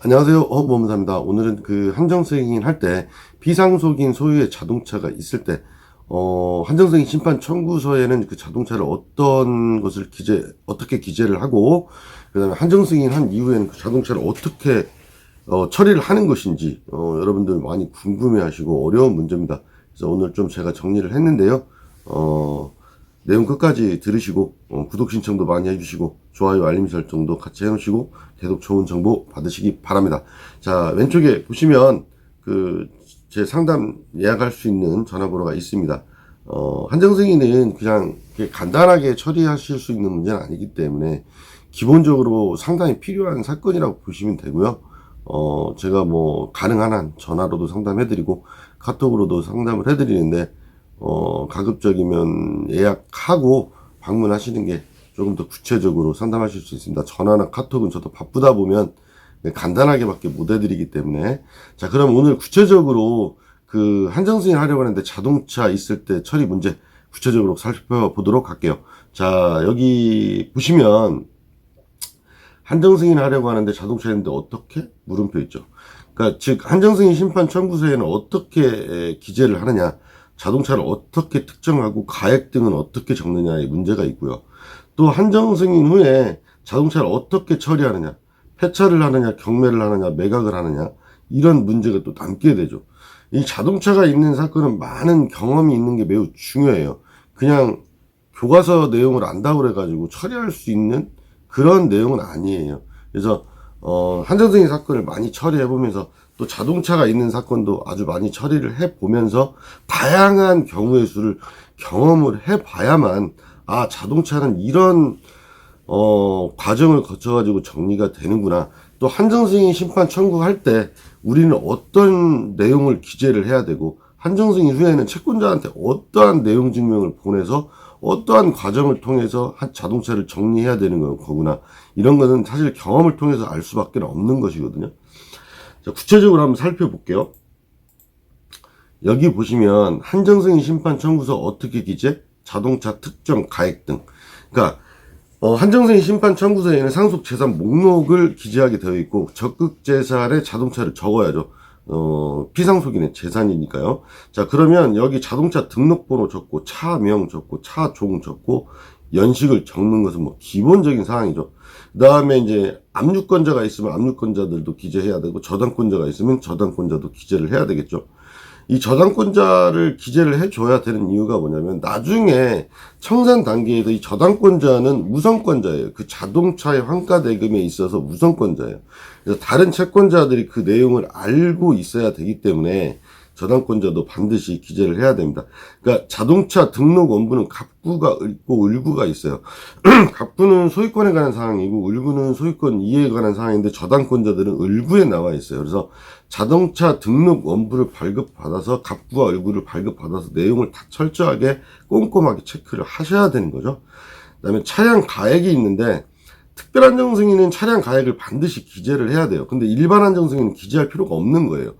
안녕하세요. 법무사입니다. 오늘은 그 한정승인 할 때 비상속인 소유의 자동차가 있을 때, 한정승인 심판 청구서에는 그 자동차를 어떤 것을 어떻게 기재를 하고, 그 다음에 한정승인 한 이후에는 그 자동차를 어떻게, 처리를 하는 것인지, 여러분들 많이 궁금해 하시고 어려운 문제입니다. 그래서 오늘 좀 제가 정리를 했는데요. 내용 끝까지 들으시고 구독 신청도 많이 해주시고 좋아요 알림 설정도 같이 해놓으시고 계속 좋은 정보 받으시기 바랍니다. 자, 왼쪽에 보시면 그 제 상담 예약할 수 있는 전화번호가 있습니다. 한정승인은 그냥 간단하게 처리하실 수 있는 문제는 아니기 때문에 기본적으로 상당히 필요한 사건이라고 보시면 되고요. 제가 뭐 가능한 한 전화로도 상담해드리고 카톡으로도 상담을 해드리는데 가급적이면 예약하고 방문하시는 게 조금 더 구체적으로 상담하실 수 있습니다. 전화나 카톡은 저도 바쁘다 보면 간단하게밖에 못 해드리기 때문에. 자, 그럼 오늘 구체적으로 그 한정승인 하려고 하는데 자동차 있을 때 처리 문제 구체적으로 살펴보도록 할게요. 자, 여기 보시면 한정승인 하려고 하는데 자동차 있는데 어떻게? 물음표 있죠. 그러니까 즉 한정승인 심판 청구서에는 어떻게 기재를 하느냐, 자동차를 어떻게 특정하고 가액 등은 어떻게 적느냐의 문제가 있고요. 또 한정승인 후에 자동차를 어떻게 처리하느냐, 폐차를 하느냐, 경매를 하느냐, 매각을 하느냐, 이런 문제가 또 남게 되죠. 이 자동차가 있는 사건은 많은 경험이 있는 게 매우 중요해요. 그냥 교과서 내용을 안다고 그래가지고 처리할 수 있는 그런 내용은 아니에요. 그래서 한정승인 사건을 많이 처리해보면서 또 자동차가 있는 사건도 아주 많이 처리를 해보면서 다양한 경우의 수를 경험을 해봐야만 자동차는 이런 과정을 거쳐가지고 정리가 되는구나. 또 한정승인 심판 청구할 때 우리는 어떤 내용을 기재를 해야 되고 한정승인 후에는 채권자한테 어떠한 내용 증명을 보내서 어떠한 과정을 통해서 한 자동차를 정리해야 되는 거구나. 이런 거는 사실 경험을 통해서 알 수밖에 없는 것이거든요. 자, 구체적으로 한번 살펴볼게요. 여기 보시면 한정승인 심판 청구서 어떻게 기재? 자동차 특정 가액 등. 그러니까 한정승인 심판 청구서에는 상속 재산 목록을 기재하게 되어 있고 적극 재산에 자동차를 적어야죠. 피상속인의 재산이니까요. 자, 그러면 여기 자동차 등록번호 적고 차명 적고 차종 적고 연식을 적는 것은 뭐 기본적인 사항이죠. 그 다음에 이제 압류권자가 있으면 압류권자들도 기재해야 되고 저당권자가 있으면 저당권자도 기재를 해야 되겠죠. 이 저당권자를 기재를 해줘야 되는 이유가 뭐냐면 나중에 청산 단계에서 이 저당권자는 우선권자예요. 그 자동차의 환가대금에 있어서 우선권자예요. 그래서 다른 채권자들이 그 내용을 알고 있어야 되기 때문에 저당권자도 반드시 기재를 해야 됩니다. 그러니까 자동차 등록 원부는 갑구가 있고 을구가 있어요. 갑구는 소유권에 관한 사항이고 을구는 소유권 이해에 관한 사항인데 저당권자들은 을구에 나와 있어요. 그래서 자동차 등록 원부를 발급받아서 갑구와 을구를 발급받아서 내용을 다 철저하게 꼼꼼하게 체크를 하셔야 되는 거죠. 그 다음에 차량 가액이 있는데 특별한정승인은 차량 가액을 반드시 기재를 해야 돼요. 근데 일반한정승인은 기재할 필요가 없는 거예요.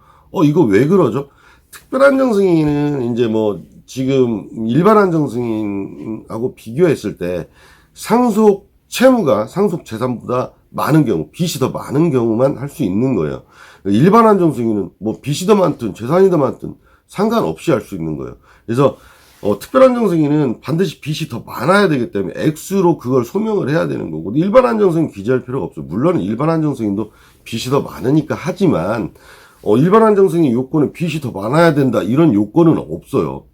이거 왜 그러죠? 특별한정승인은 이제 뭐 지금 일반한정승인하고 비교했을 때 상속 채무가 상속 재산보다 많은 경우, 빚이 더 많은 경우만 할 수 있는 거예요. 일반한정승인은 뭐 빚이 더 많든 재산이 더 많든 상관없이 할 수 있는 거예요. 그래서 특별한정승인은 반드시 빚이 더 많아야 되기 때문에 액수로 그걸 소명을 해야 되는 거고, 일반한정승인 기재할 필요가 없어요. 물론 일반한정승인도 빚이 더 많으니까 하지만 일반한정승인 요건은 빚이 더 많아야 된다 이런 요건은 없어요.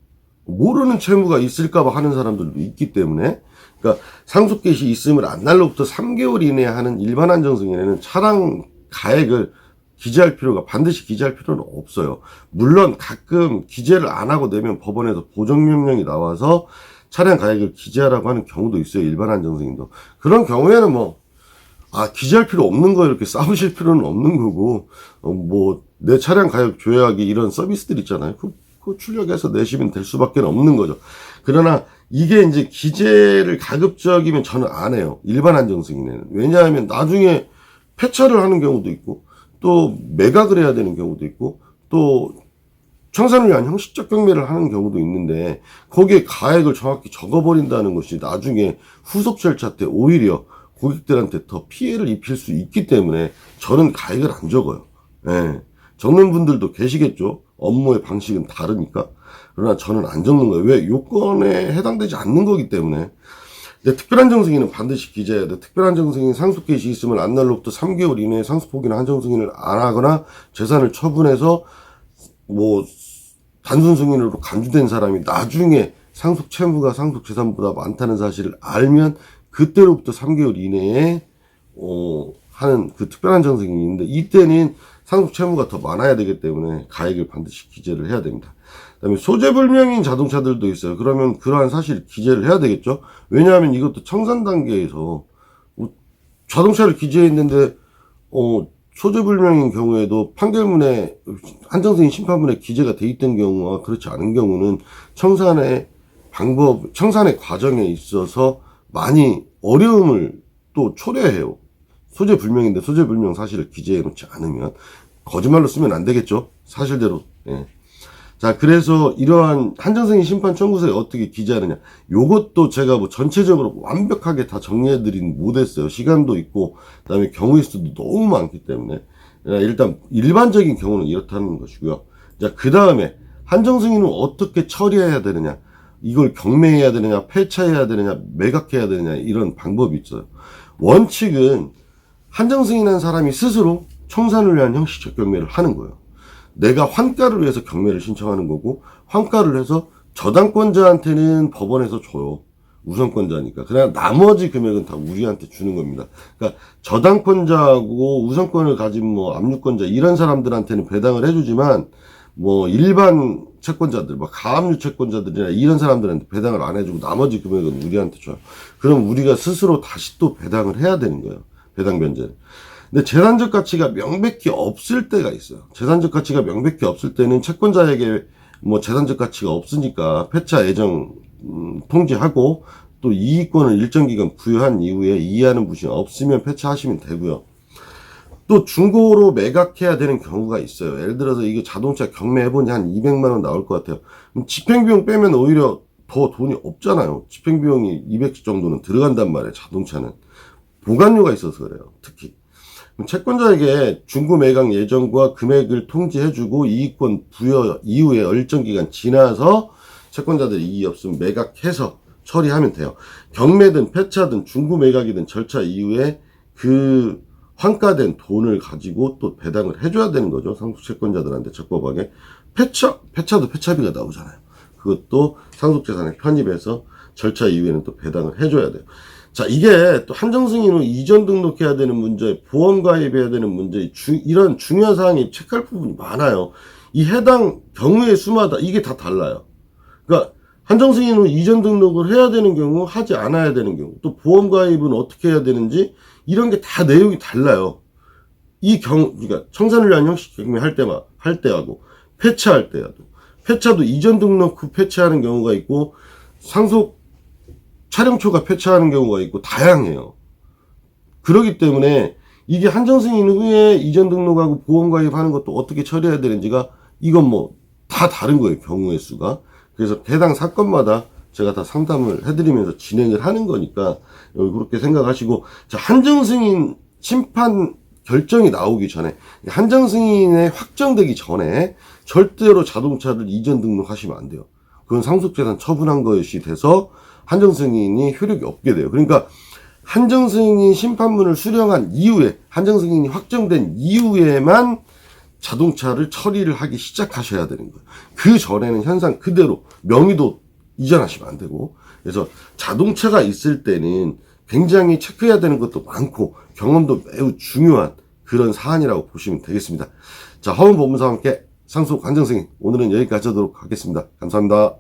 모르는 채무가 있을까봐 하는 사람들도 있기 때문에. 그러니까 상속개시 있음을 안 날로부터 3개월 이내에 하는 일반한정승인에는 차량 가액을 반드시 기재할 필요는 없어요. 물론 가끔 기재를 안 하고 내면 법원에서 보정명령이 나와서 차량 가액을 기재하라고 하는 경우도 있어요. 일반한정승인도. 그런 경우에는 기재할 필요 없는 거 이렇게 싸우실 필요는 없는 거고, 내 차량 가격 조회하기 이런 서비스들 있잖아요. 그거 출력해서 내시면 될 수밖에 없는 거죠. 그러나 이게 이제 기재를 가급적이면 저는 안 해요. 일반한정승인에는. 왜냐하면 나중에 폐차를 하는 경우도 있고, 또 매각을 해야 되는 경우도 있고, 또 청산을 위한 형식적 경매를 하는 경우도 있는데 거기에 가액을 정확히 적어버린다는 것이 나중에 후속 절차 때 오히려 고객들한테 더 피해를 입힐 수 있기 때문에 저는 가액을 안 적어요. 예. 적는 분들도 계시겠죠. 업무의 방식은 다르니까. 그러나 저는 안 적는 거예요. 왜? 요건에 해당되지 않는 거기 때문에. 근데 특별한 정승인은 반드시 기재해야 돼. 특별한 정승인 상속 개시 있으면 안날로부터 3개월 이내에 상속폭이나 한정 승인을 안 하거나 재산을 처분해서 뭐 단순 승인으로 간주된 사람이 나중에 상속 채무가 상속 재산보다 많다는 사실을 알면 그때로부터 3개월 이내에 하는 그 특별한 정승인이 있는데, 이때는 상속 채무가 더 많아야 되기 때문에 가액을 반드시 기재를 해야 됩니다. 그다음에 소재불명인 자동차들도 있어요. 그러면 그러한 사실을 기재를 해야 되겠죠. 왜냐하면 이것도 청산 단계에서 자동차를 기재했는데 소재불명인 경우에도 판결문에 한정승인 심판문에 기재가 돼 있던 경우와 그렇지 않은 경우는 청산의 과정에 있어서 많이 어려움을 또 초래해요. 소재불명인데 소재불명 사실을 기재해 놓지 않으면 거짓말로 쓰면 안 되겠죠. 사실대로. 예. 자, 그래서 이러한 한정승인 심판 청구서에 어떻게 기재하느냐. 요것도 제가 뭐 전체적으로 완벽하게 다 정리해드리는 못했어요. 시간도 있고, 그 다음에 경우의 수도 너무 많기 때문에. 일단, 일반적인 경우는 이렇다는 것이고요. 자, 그 다음에 한정승인은 어떻게 처리해야 되느냐. 이걸 경매해야 되느냐, 폐차해야 되느냐, 매각해야 되느냐, 이런 방법이 있어요. 원칙은 한정승인한 사람이 스스로 청산을 위한 형식적 경매를 하는 거예요. 내가 환가를 위해서 경매를 신청하는 거고, 환가를 해서 저당권자한테는 법원에서 줘요. 우선권자니까. 그냥 나머지 금액은 다 우리한테 주는 겁니다. 그러니까 저당권자하고 우선권을 가진 뭐 압류권자 이런 사람들한테는 배당을 해주지만, 뭐 일반 채권자들, 뭐 가압류 채권자들이나 이런 사람들한테 배당을 안 해주고 나머지 금액은 우리한테 줘요. 그럼 우리가 스스로 다시 또 배당을 해야 되는 거예요. 배당 변제를. 근데 재산적 가치가 명백히 없을 때가 있어요. 재산적 가치가 명백히 없을 때는 채권자에게 뭐 재산적 가치가 없으니까 폐차 예정 통지하고 또 이익권을 일정 기간 부여한 이후에 이해하는 부분이 없으면 폐차하시면 되고요. 또 중고로 매각해야 되는 경우가 있어요. 예를 들어서 이거 자동차 경매해보니 한 200만 원 나올 것 같아요. 그럼 집행비용 빼면 오히려 더 돈이 없잖아요. 집행비용이 200 정도는 들어간단 말이에요. 자동차는. 보관료가 있어서 그래요. 특히. 채권자에게 중고 매각 예정과 금액을 통지해주고 이익권 부여 이후에 일정 기간 지나서 채권자들이 이의 없으면 매각해서 처리하면 돼요. 경매든 폐차든 중고 매각이든 절차 이후에 그 환가된 돈을 가지고 또 배당을 해줘야 되는 거죠. 상속 채권자들한테 적법하게. 폐차도 폐차비가 나오잖아요. 그것도 상속재산에 편입해서 절차 이후에는 또 배당을 해줘야 돼요. 자, 이게 또 한정승인으로 이전 등록해야 되는 문제, 보험 가입해야 되는 문제, 이런 중요한 사항이 체크할 부분이 많아요. 이 해당 경우의 수마다 이게 다 달라요. 그러니까 한정승인으로 이전 등록을 해야 되는 경우, 하지 않아야 되는 경우, 또 보험 가입은 어떻게 해야 되는지 이런 게 다 내용이 달라요. 그러니까 청산을 위한 형식 경매 할 때하고 폐차할 때하고, 폐차도 이전 등록 후 폐차하는 경우가 있고 상속 촬영초가 폐차하는 경우가 있고 다양해요. 그렇기 때문에 이게 한정승인 후에 이전 등록하고 보험 가입하는 것도 어떻게 처리해야 되는지가 이건 뭐 다 다른 거예요. 경우의 수가. 그래서 해당 사건마다 제가 다 상담을 해드리면서 진행을 하는 거니까 그렇게 생각하시고, 자, 한정승인 심판 결정이 나오기 전에, 한정승인에 확정되기 전에 절대로 자동차를 이전 등록하시면 안 돼요. 그건 상속재산 처분한 것이 돼서 한정승인이 효력이 없게 돼요. 그러니까 한정승인 심판문을 수령한 이후에, 한정승인이 확정된 이후에만 자동차를 처리를 하기 시작하셔야 되는 거예요. 그 전에는 현상 그대로 명의도 이전하시면 안 되고. 그래서 자동차가 있을 때는 굉장히 체크해야 되는 것도 많고 경험도 매우 중요한 그런 사안이라고 보시면 되겠습니다. 자, 허은법무사와 함께 상속 한정승인 오늘은 여기까지 하도록 하겠습니다. 감사합니다.